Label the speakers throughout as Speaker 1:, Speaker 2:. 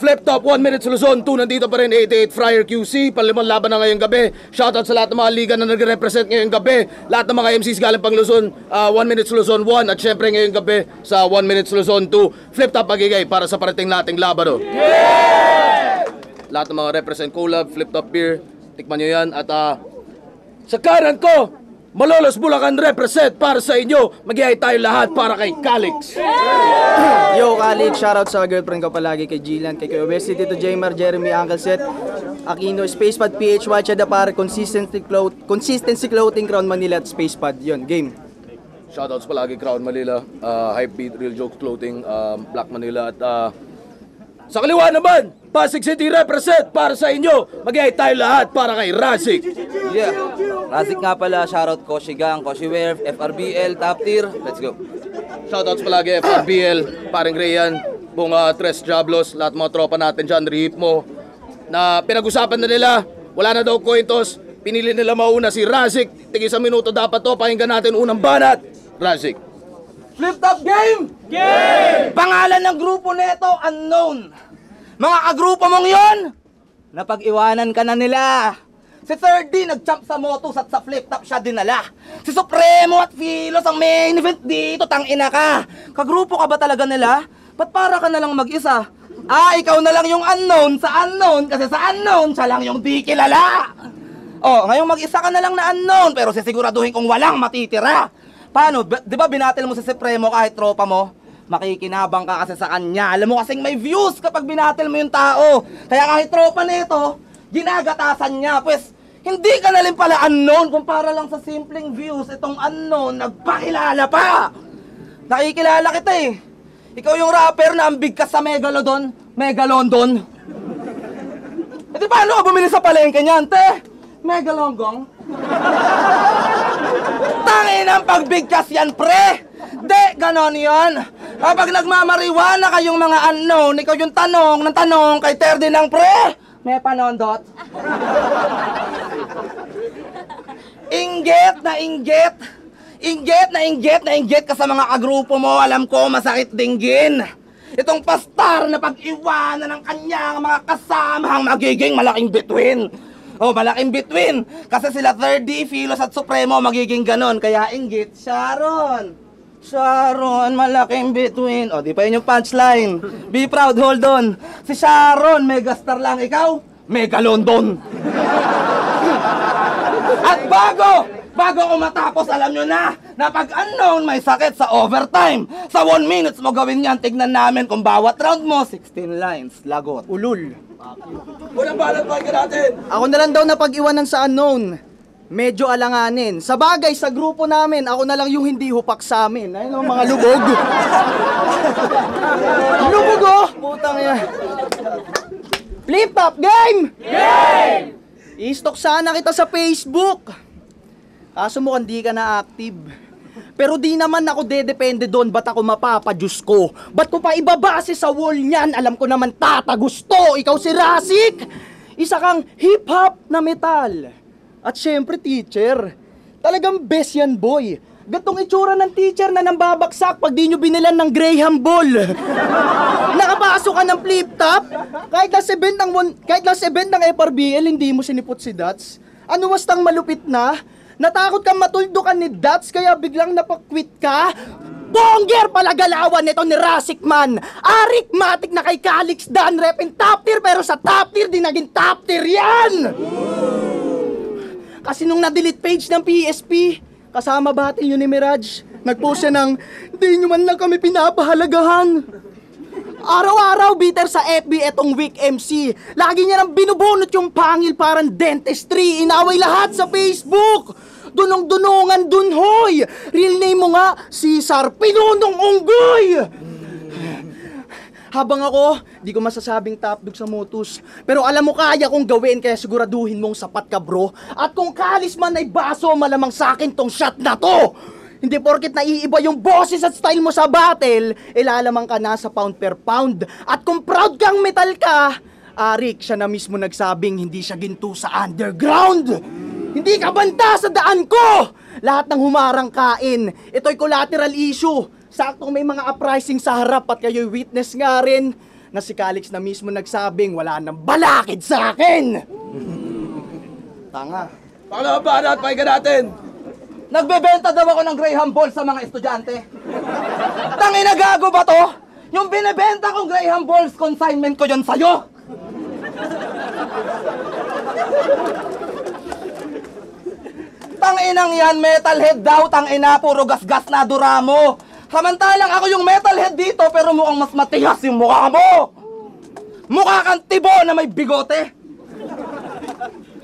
Speaker 1: Flip Top, 1 Minute Luzon, 2 nandito pa rin, 88 Friar QC, panlimang laban na ngayong gabi. Shoutout sa lahat ng mga liga na nagre-represent ngayong gabi. Lahat ng mga MCs galing pang Luzon, 1 Minute Luzon 1 at syempre ngayong gabi sa 1 Minute Luzon 2. Flip Top magigay para sa parating nating laban. Yeah! Lahat ng mga represent collab, Flip Top Beer, tikman nyo yan. At sa kanan ko, Malolos Bulacan represent para sa inyo. Mag-iay tayo lahat para kay Calix.
Speaker 2: Yo, Calix, shoutout sa girlfriend ko palagi, kay Jillian, kay Obesity, Tito Jaymar, Jeremy, Uncle Seth, Aquino, Spacepad, PHY, Chada para Consistency Clothing, Crown Manila at Spacepad. Yun, game.
Speaker 1: Shoutouts palagi Crown Manila, Hypebeat, Real Jokes Clothing, Black Manila at sa kaliwa naman, Pasig City represent para sa inyo. Mag-iay tayo lahat para kay Razik.
Speaker 3: Yeah, Razik nga pala, shoutout Koshi Gang, Koshi Wear, FRBL, Top Tier, let's go.
Speaker 1: Shoutouts palagi FRBL, paring Rayan, buong Tres Diablos, lahat mga tropa natin dyan, Rihip mo, na pinag-usapan na nila, wala na daw kwentos, pinili nila mauna si Razik, tigis sa minuto dapat to, pakinggan natin unang banat, Razik.
Speaker 3: Flip Top Game! Game! Pangalan ng grupo neto, unknown. Mga kagrupo mong yon, napag-iwanan ka na nila. Si 3D nag-jump sa motos at sa flip top siya dinala. Si Supremo at Philos ang main event dito, tangina ka. Kagrupo ka ba talaga nila? Ba't para ka na lang mag-isa? Ikaw na lang yung unknown sa unknown kasi sa unknown siya lang yung di kilala. Ngayong mag-isa ka na lang na unknown pero sisiguraduhin kong walang matitira. Paano? Di ba binatil mo si Supremo kahit tropa mo? Makikinabang ka kasi sa kanya. Alam mo kasing may views kapag binatil mo yung tao. Kaya kahit tropa nito, ginagatasan niya. Pues, hindi ka na rin pala unknown kung para lang sa simpleng views. Itong unknown, nagpakilala pa. Nakikilala kita eh. Ikaw yung rapper na ang bigkas sa Megalodon. Megalondon. E di paano ka bumili sa palengke niyan, te? Megalonggong? Tangin ang pagbigkas yan, pre! Di, ganon yan. Kapag nagmamariwana kayong mga unknown, ikaw yung tanong ng tanong kay Terdi ng pre, may panondot. Inggit na inggit. Inggit na inggit na inggit ka sa mga kagrupo mo. Alam ko, masakit dinggin. Itong pastar na pag-iwanan ng kanyang mga kasamahang magiging malaking bituin. Malaking between. Kasi sila 3D, Philos at Supremo magiging ganon. Kaya inggit, Sharon, malaking between. Di pa yun yung punchline. Be proud, hold on. Si Sharon, megastar lang. Ikaw, Megalondon. At bago ko matapos, alam nyo na pag unknown may sakit sa overtime. Sa 1 minutes mo gawin yan. Tignan namin kung bawat round mo 16 lines. Lagot.
Speaker 2: Ulul.
Speaker 1: Unang banat pa natin.
Speaker 2: Ako na lang daw na pag-iwanan sa unknown. Medyo alanganin. Sa bagay, sa grupo namin, ako na lang yung hindi hupak sa amin. Ayun ang mga lubog. Lubog oh! Putang yan. Flip Top Game! Game! I-stalk sana kita sa Facebook. Kaso mo hindi ka na active. Pero di naman ako dedepende doon, ba't ako mapapadyos ko? Ba't ko pa ibabase sa wall niyan? Alam ko naman tatagusto. Ikaw si Razik! Isa kang hip-hop na metal. At syempre teacher. Talagang best yan boy. Gatong itsura ng teacher na nambabagsak pag di nyo binilan ng Graham Ball. Nakapasok ka ng flip top? Kahit last event ng FRBL, hindi mo sinipot si Dats. Ano wastang malupit na? Natakot kang matuldukan ni Dats kaya biglang napakwit ka? Bonger pala galawan nito ni Razik man. Arithmetic na kay Calix Dan repin top tier pero sa top tier di naging top tier yan. Kasi nung na-delete page ng PSP, kasama battle yun ni Mirage, nag-post siya ng, di nyo man lang kami pinapahalagahan. Araw-araw bitter sa FB etong week MC. Lagi niya nang binubunot yung pangil parang dentistry. Inaway lahat sa Facebook. Dunong-dunungan dun, hoy! Real name mo nga, Cesar Pinunong Unggoy! Habang ako, di ko masasabing top dog sa Motus. Pero alam mo kaya kong gawin, kaya siguraduhin mong sapat ka, bro. At kung kalis man ay baso, malamang sakin tong shot na to! Hindi porket naiiba yung boses at style mo sa battle, ilalamang ka na sa pound per pound. At kung proud kang metal ka, Arik, siya na mismo nagsabing hindi siya ginto sa underground. Hindi ka banta sa daan ko! Lahat ng humarang kain, ito'y collateral issue. Saktong may mga uprising sa harap at kayo'y witness nga rin na si Calix na mismo nagsabing wala nang balakid sa akin! Tanga.
Speaker 1: Pakalaban at pahinga natin.
Speaker 3: Nagbebenta daw ako ng Graham Ball sa mga estudyante. Tangina, gago ba to? Yung binibenta kong Graham Balls, consignment ko yun sa'yo. Tanginang yan, metalhead daw, tangina, puro gasgas na duramo. Samantalang ako yung metalhead dito, pero mukhang mas matigas yung mukha mo. Mukha kang tibo na may bigote.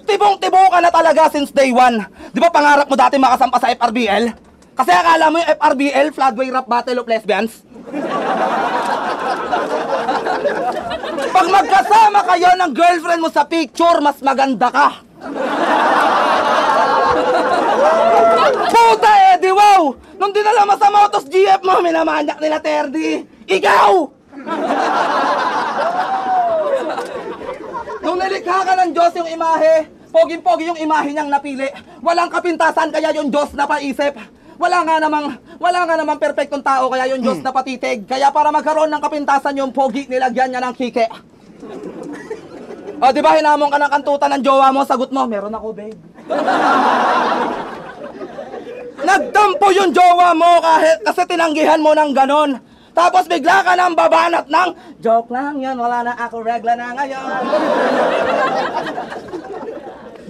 Speaker 3: Tibong-tibo ka na talaga since day one. Di ba pangarap mo dati makasampa sa FRBL? Kasi akala mo yung FRBL, Floodway Rap Battle of Lesbians? Pag magkasama kayo ng girlfriend mo sa picture, mas maganda ka. Puta Eddie, wow! Nung dinala mo sa Motos GF mo, minamanyak nila Terdi. Ikaw! Nung nilikha ka ng Diyos yung imahe, poging-pogi yung imahe niyang napili. Walang kapintasan kaya yung Diyos na paisip. Wala nga namang perpektong tao kaya yung Diyos na patitig. Kaya para magkaroon ng kapintasan yung pogi, nilagyan niya ng kike. O, di ba hinamon ka ng kantutan ng jowa mo, sagot mo, meron ako, babe. Nagtampo yung jowa mo kahit kasi tinanggihan mo ng ganon. Tapos bigla ka nang babanat ng joke lang yan, wala na ako, regla na ngayon.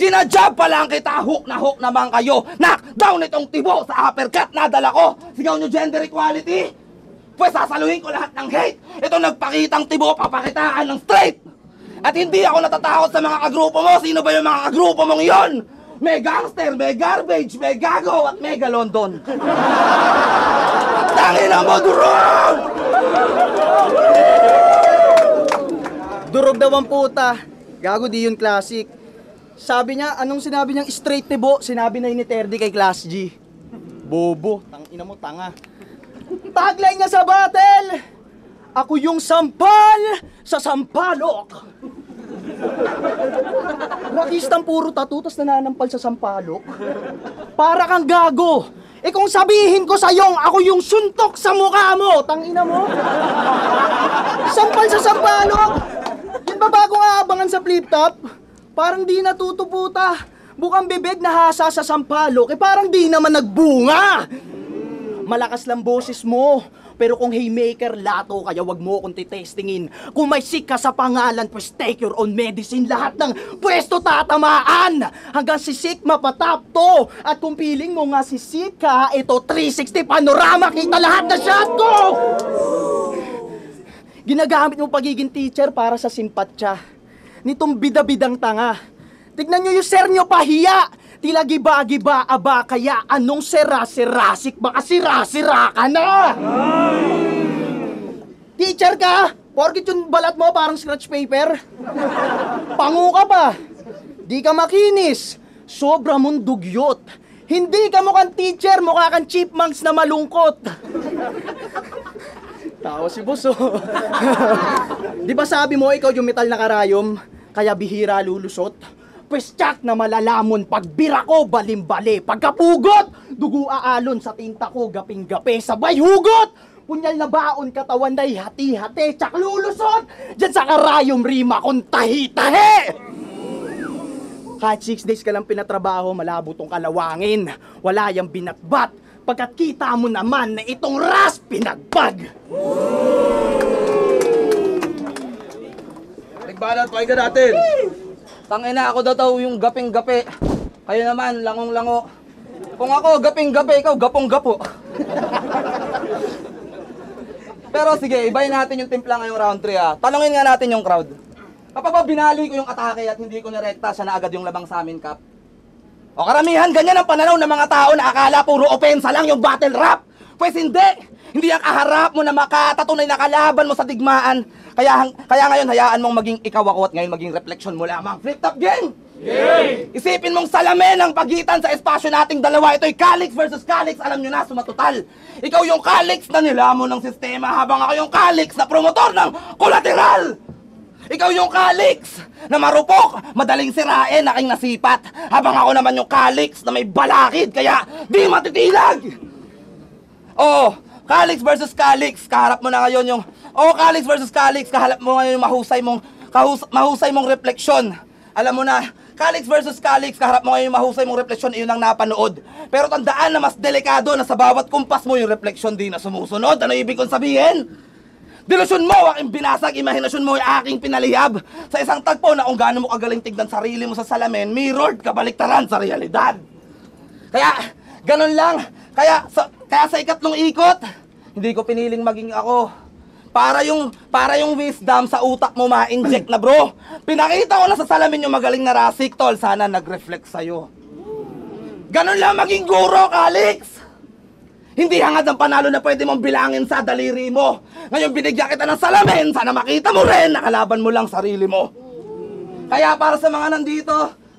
Speaker 3: Ginajab pa lang kita, hook naman kayo. Knockdown itong tibo sa uppercut na dala ko. Sigaw nyo gender equality. Pues sasaluhin ko lahat ng hate. Ito nagpakitang tibo, papakitaan ng straight. At hindi ako natatakot sa mga kagrupo mo. Sino ba yung mga kagrupo mong yon? May gangster, may garbage, may gago, at mega London. Tangina mo, durog!
Speaker 2: Durog daw ang puta. Gago, di yun classic. Sabi niya, anong sinabi niyang straight tibo? Sinabi na yun ni Terdi kay Class G. Bobo, tangina mo, tanga. Tagline niya sa battle! Ako yung sampal sa sampalok. Rakistang puro tattoo, tas nananampal sa sampalok. Para kang gago. Eh kung sabihin ko sa'yong ako yung suntok sa mukha mo, tangina mo. Sampal sa sampalok. Yan ba bagong aabangan sa flip top? Parang di natutuputa. Bukang bibig na hasa sa sampalok, eh parang di naman nagbunga. Malakas lang boses mo. Pero kung haymaker, lato kaya wag mo akong titestingin. Kung may sick ka sa pangalan, pues take your own medicine. Lahat ng pwesto tatamaan. Hanggang si sick mapatap to. At kung feeling mo nga si sick ka, ito 360 panorama, kita lahat na shot ko! Ginagamit mo pagiging teacher para sa simpatya. Nitong bida-bidang tanga. Tignan nyo yung sir nyo pahiya. Tila giba-giba, aba, kaya anong sira-sirasik, baka sira-sira ka na! Teacher ka? Porkit yung balat mo parang scratch paper? Pangu ka pa! Di ka makinis! Sobra mong dugyot! Hindi ka mukhang teacher, mukha kang chipmunks na malungkot! Tawa si Boso. Di ba sabi mo ikaw yung metal na karayom, kaya bihira lulusot? Pues tsak na malalamon, pagbira ko, balimbali. Pagkapugot, dugo aalon sa tinta ko, gaping-gape, sabay hugot. Punyal na baon, katawan na'y hati-hati, tsak lulusot. Diyan sa karayom rima kong tahi-tahi. Kahit 6 days ka lang pinatrabaho, malabo tong kalawangin. Wala yang binatbat, pagkat kita mo naman na itong ras pinagbag.
Speaker 1: Nagbanat, pahinga natin.
Speaker 3: Tangina, ako daw yung gaping-gape. Kayo naman, langong-lango. Kung ako gaping-gape, ikaw gapong-gapo. Pero sige, ibayin natin yung timpla ngayong round 3 ah. Talungin nga natin yung crowd. Kapag ba binali ko yung atake at hindi ko nirekta, siya na agad yung labang sa amin, Kap. O karamihan, ganyan ang pananaw ng mga tao na akala puro opensa lang yung battle rap. Pues hindi! Hindi ang kaharap mo na makatatunay na kalaban mo sa digmaan. Kaya ngayon, hayaan mong maging ikaw ako at ngayon maging reflection mo lamang. Flip top game! Yay! Isipin mong salamin ang pagitan sa espasyo nating dalawa. Ito'y Calix versus Calix. Alam nyo na, sumatotal. Ikaw yung Calix na nilamon ng sistema habang ako yung Calix na promotor ng collateral. Ikaw yung Calix na marupok, madaling sirain, aking nasipat. Habang ako naman yung Calix na may balakid, kaya di matitilag. Oh, Calix versus Calix, kaharap mo na ngayon yung... Oh, Calix versus Calix, kaharap mo ngayon yung mahusay mong refleksyon. Alam mo na, Calix versus Calix, kaharap mo ngayon yung mahusay mong refleksyon, iyon ang napanood. Pero tandaan na mas delikado na sa bawat kumpas mo yung refleksyon di na sumusunod. Ano ibig kong sabihin? Delusyon mo, aking binasag, imahinasyon mo, aking pinalihab. Sa isang tagpo na kung gaano mo kagaling tignan sarili mo sa salamin, mirrored kabaliktaran sa realidad. Kaya, ganun lang. Kaya sa ikatlong ikot, hindi ko piniling maging ako. Para yung wisdom sa utak mo ma-inject na bro. Pinakita ko na sa salamin yung magaling na rasik, tol. Sana nag-reflect sa'yo. Ganun lang maging guro, Calix. Hindi hangad ang panalo na pwede mong bilangin sa daliri mo. Ngayon binigyan kita ng salamin, sana makita mo rin, nakalaban mo lang sarili mo. Kaya para sa mga nandito,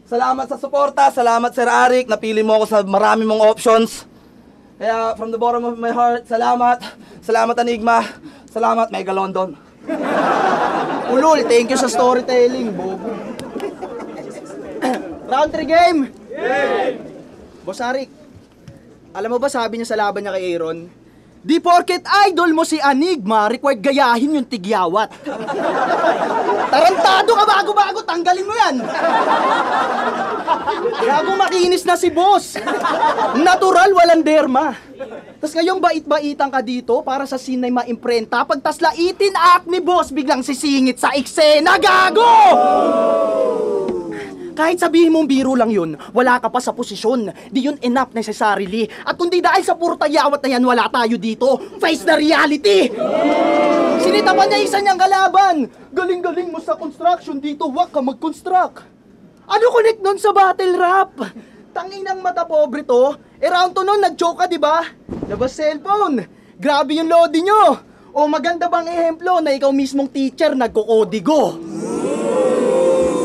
Speaker 3: salamat sa suporta, salamat Sir Arik, napili mo ako sa marami mong options. Kaya from the bottom of my heart, salamat. Salamat Enigma, salamat Mega London.
Speaker 2: Ulol, thank you sa storytelling, bobo. Round 3 game! Boss Arik, alam mo ba sabi niya sa laban niya kay Aaron? Di porket idol mo si Enigma, required gayahin yung tigyawat. Tarantado ka bago-bago, tanggalin mo yan. Gago makinis na si boss. Natural, walang derma. Tapos ngayong bait-baitan ka dito para sa scene na ma-imprenta. Pagtaslaitin act ni boss, biglang sisingit sa eksena, gago! Kahit sabihin mong biro lang yun, wala ka pa sa posisyon. Di yun enough necessarily. At kundi dahil sa puro tagyawat na yan, wala tayo dito. Face the reality! Sinitapan niya isa niyang kalaban. Galing-galing mo sa construction dito, wag ka mag-construct. Ano connect nun sa battle rap? Tangin ng mata pobre to. Round to nun, nag-choke ka, di ba? Labas cellphone. Grabe yung loading nyo. O maganda bang ehemplo na ikaw mismong teacher nagkukodigo?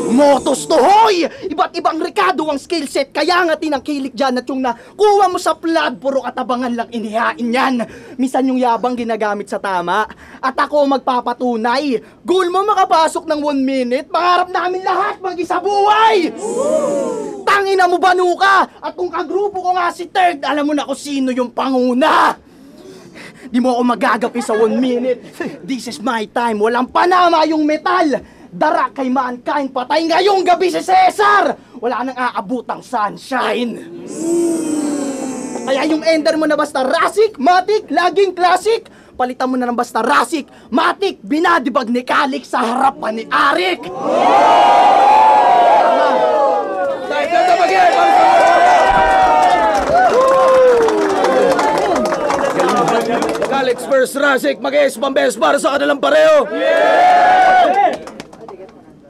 Speaker 2: Motos to, hoy! Iba't ibang rekado ang skill set, kaya nga tinangkilik dyan at yung nakuha mo sa flood, puro katabangan lang inihain yan. Minsan yung yabang ginagamit sa tama, at ako magpapatunay. Goal mo makapasok ng 1 minute, pangarap namin lahat mag-isa buhay! Tangina mo banuka! At kung kagrupo ko nga si Third, alam mo na kung sino yung panguna! Di mo ako magagapi sa 1 minute. This is my time, walang panama yung metal! Dara kay mankind, patay ngayong gabi si Cesar! Wala nang aabutang sunshine! Kaya yung ender mo na basta Rasik, Matik, laging classic! Palitan mo na ng basta Rasik, Matik, binadibag ni Calix sa harapan ni Arik!
Speaker 1: Calix versus Rasik, mag-es pambes para sa kanilang pareho!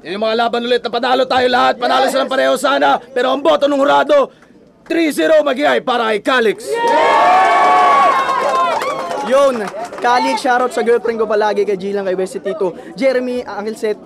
Speaker 1: Yung mga laban ulit na panalo tayo lahat, panalo silang pareho sana, pero ang boto ng hurado, 3-0 magigay para kay Calix.
Speaker 2: Yun, Calix, shoutout sa girlfriend ko palagi kay Gilang, kay Westy Tito, Jeremy, Angel Set,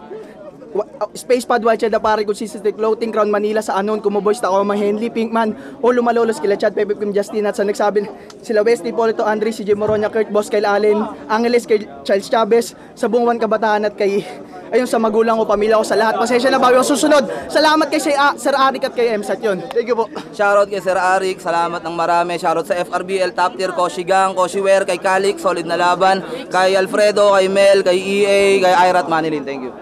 Speaker 2: Space Pad, White Shed, Apare, Consistent Clothing, Crown Manila, sa Anon, Kumaboys, Tacoma, Henley, Pinkman, Olo Malolos, kila Chad, Pepe, Kim, Justin, at sa nagsabi, sila Westy, Polito, Andre, si Jim Moronia, Kurt, Boss, Kyle Allen, Angeles, kay Charles Chavez, sa Buong Kabataan, at kay, ayun, sa magulang ko, pamilya ko, sa lahat. Pasensya na bago ang susunod. Salamat kay Sir Arik at kay MSAT yun. Thank you po.
Speaker 3: Shoutout kay Sir Arik, salamat ng marami. Shoutout sa FRBL Top Tier, Koshi Gang, Koshi Wear, kay Calix, solid na laban. Kay Alfredo, kay Mel, kay EA, kay Irat Manilin. Thank you.